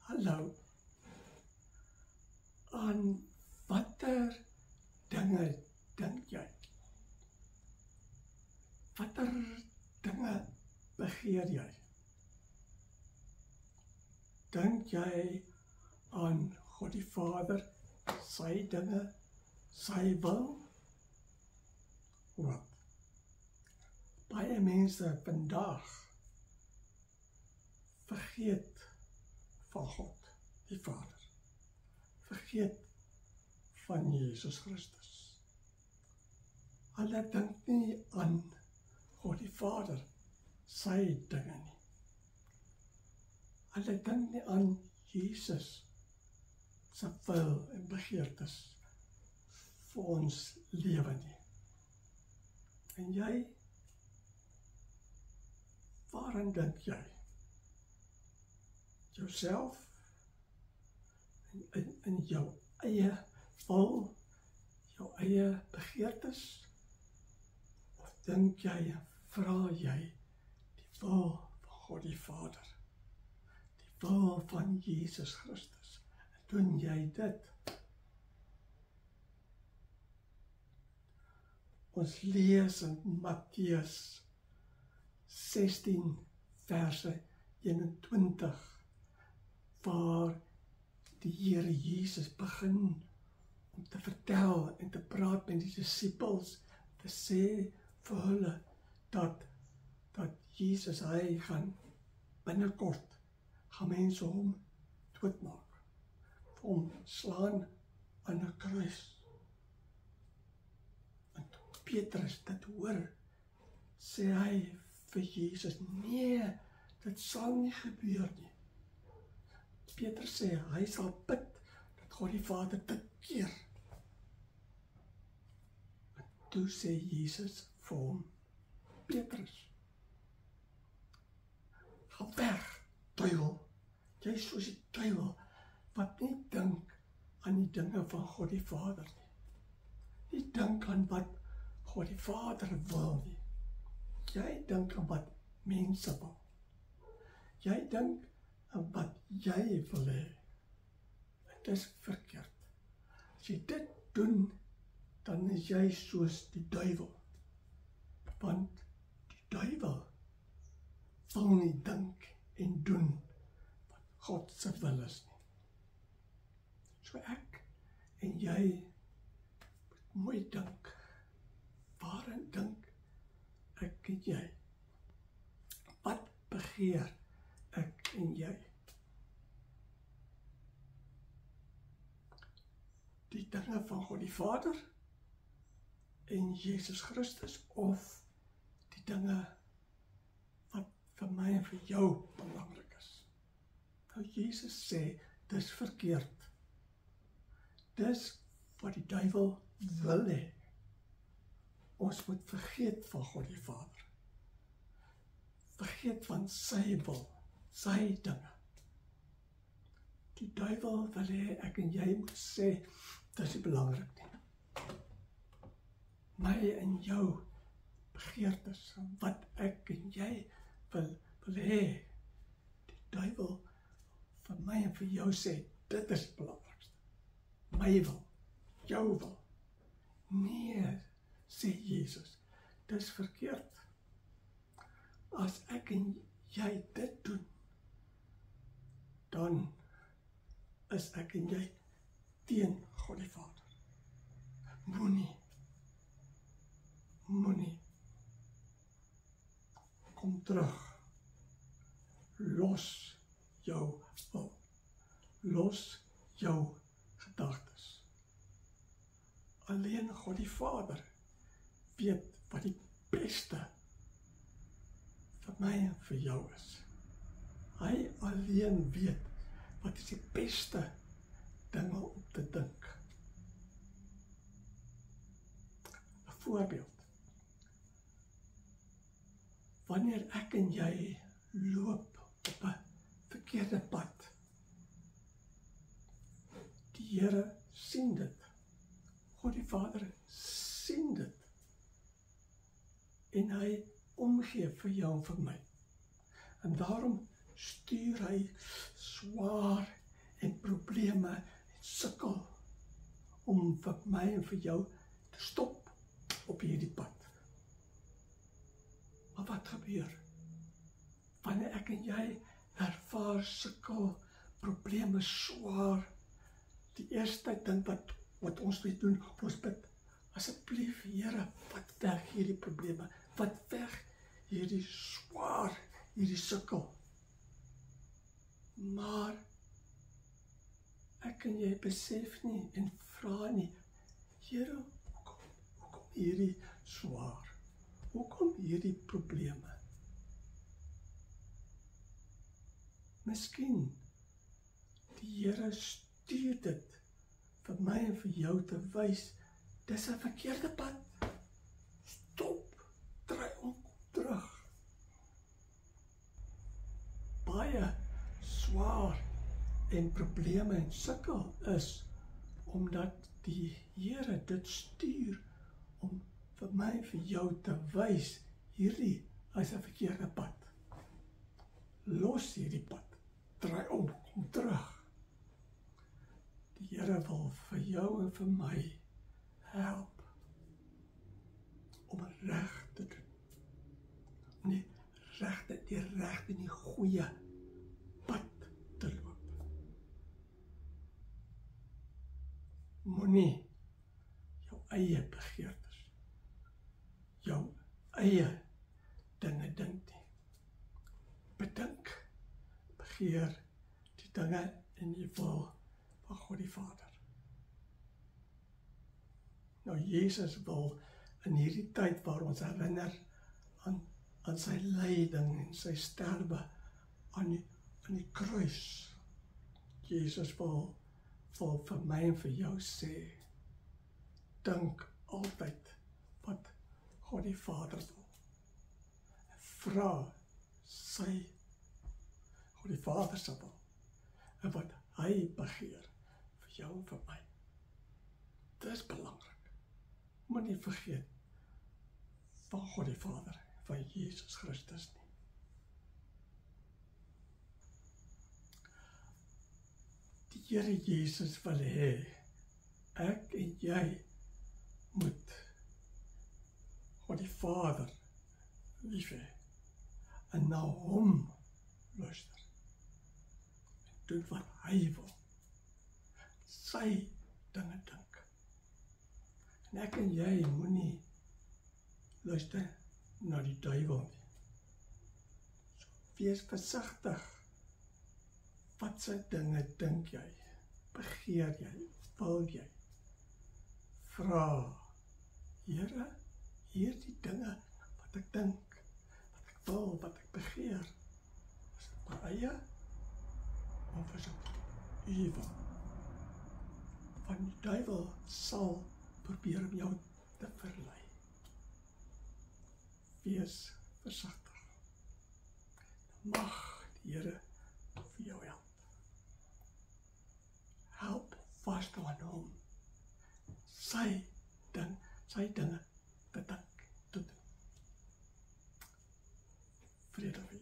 Hallo, aan watter dinge dink jy? Watter dinge begeer jy? Dink jy aan God die Vader, sy dinge, sy wil? Wat? Baie mense vandag vergeet van God die Vader. Vergeet van Jesus Christus. Hulle dink nie aan God die Vader, sy dinge nie. Hulle dink nie aan Jesus se wil en begeertes vir ons lewe nie. En jy, waaraan dink jy? Jouself, in jou eie wil, jou eie begeertes? Of dink jy, vra jy die wil van God die Vader, die wil van Jesus Christus? En doen jy dit? Ons lees in Matteus 16 verse 21, waar die Here Jesus begin om te vertel en te praat met die disippels, te sê vir hulle dat Jesus, hy gaan binnekort, gaan mense hom doodmaak, vir hom slaan aan 'n kruis. En toe Petrus dit hoor, sê hy vir Jesus, nee, dit sal nie gebeur nie. Petrus sê, hy sal bid dat God die Vader dit keer. En toe sê Jesus vir hom, Petrus, ga weg, duiwel. Jy is soos die duiwel, wat nie dink aan die dinge van God die Vader nie. Nie dink aan wat God die Vader wil nie. Jy dink aan wat mense wil. Jy dink aan wat jy wil hê. Dit is verkeerd. As jy dit doen, dan is jy soos die duiwel. Want die duiwel wil nie dink en doen wat God se wil is nie. So ek en jy moet mooi dink. Waarin dink ek en jy? Wat begeer ek en jy? Die dinge van God die Vader en Jesus Christus, of die dinge wat vir my en vir jou belangrik is? Nou Jesus sê, dis verkeerd. Dis wat die duiwel wil hê. Ons moet vergeet van God die Vader. Vergeet van sy wil, sy dinge. Die duiwel wil hê ek en jy moet sê, dis nie belangrik nie. My en jou begeertes, wat ek en jy wil hê, die duiwel vir my en vir jou sê, dit is die belangrikste. My wil, jou wil. Nee, sê Jesus, dis verkeerd. As ek en jy dit doen, dan is ek en jy teen God die Vader. Moenie. Kom terug. Los jou wil. Los jou gedagtes. Alleen God die Vader weet wat die beste vir my en vir jou is. Hy alleen weet wat is die beste dinge om te dink. 'n Voorbeeld. Wanneer ek en jy loop op 'n verkeerde pad, die Here sien dit. God die Vader sien dit. En hy omgee vir jou en vir my. En daarom stuur hy swaar en probleme en sukkel om vir my en vir jou te stop op hierdie pad. Maar wat gebeur? Wanneer ek en jy ervaar sukkel, probleme swaar, die eerste ding wat ons moet doen, ons bid, asseblief Here, wat weg hierdie probleme, wat weg hierdie swaar, hierdie sukkel. Maar ek en jy besef nie en vra nie, Here, hoekom hierdie swaar? Hoekom hierdie probleme? Miskien die Here stuur dit vir my en vir jou te wys, dis 'n verkeerde pad. Stop, draai om, terug. Baie swaar en probleme en sukkel is omdat die Here dit stuur om vir my en vir jou te wys, hierdie is 'n verkeerde pad. Los hierdie pad, draai om, kom terug. Die Here wil vir jou en vir my help om reg te doen. Die regte en die goeie pad te loop. Moenie jou eie begeertes, jou eie dinge dink nie. Bedink, begeer die dinge in die wil van God die Vader. Nou Jesus wil in hierdie tyd waar ons herinner aan sy lyding en sy sterwe aan die kruis. Jesus wil vir my en vir jou sê, dink altyd wat God die Vader wil. Vra sy God die Vader se wil en wat hy begeer vir jou en vir my. Dit is belangrik. Moet nie vergeet van God die Vader, van Jesus Christus nie. Die Here Jesus wil hê, ek en jy moet God die Vader lief hê en na hom luister en doen wat hy wil, sy dinge dink. En ek en jy moenie luister na die duiwel nie. So, wees versigtig. Wat se dinge dink jy? Begeer jy? Wil jy? Vra, Here, hierdie dinge wat ek dink, wat ek wil, wat ek begeer, is dit my eie of is dit U wil? Want die duiwel sal probeer om jou te verlei. Wees versigtig. Mag die Here vir jou help. Help vast aan hom. Sy dinge te dink, te doen. Vrede.